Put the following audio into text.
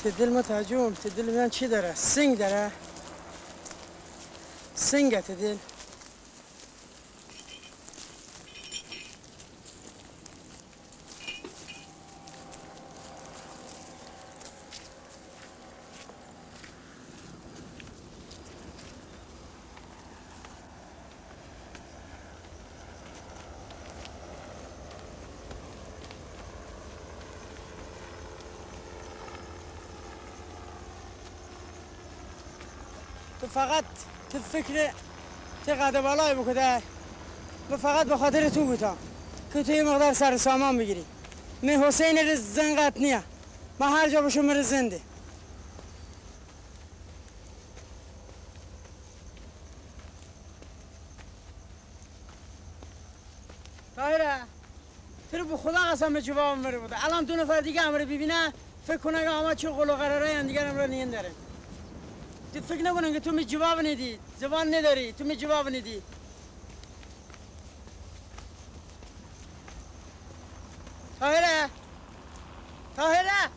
تدل ما تهجم تدل من چی داره؟ سنگ داره؟ سنگه تدل تو فقط تو فکر چقدر بالای بکده و فقط به خاطر تو بودم که تو یه مقدار سر سامان بگیری من حسین رزنقت نیه من هر جا بشم من زنده طاهره تو رو به خدا قسم به جواب مره بوده الان 2 نفر دیگه امره ببینه فکر کنه که آما چه قول و قراره هم دیگر امره نیند داره تو فکر نکنن که تو می جواب ندی زبان نداری تو می جواب ندی طاهره طاهره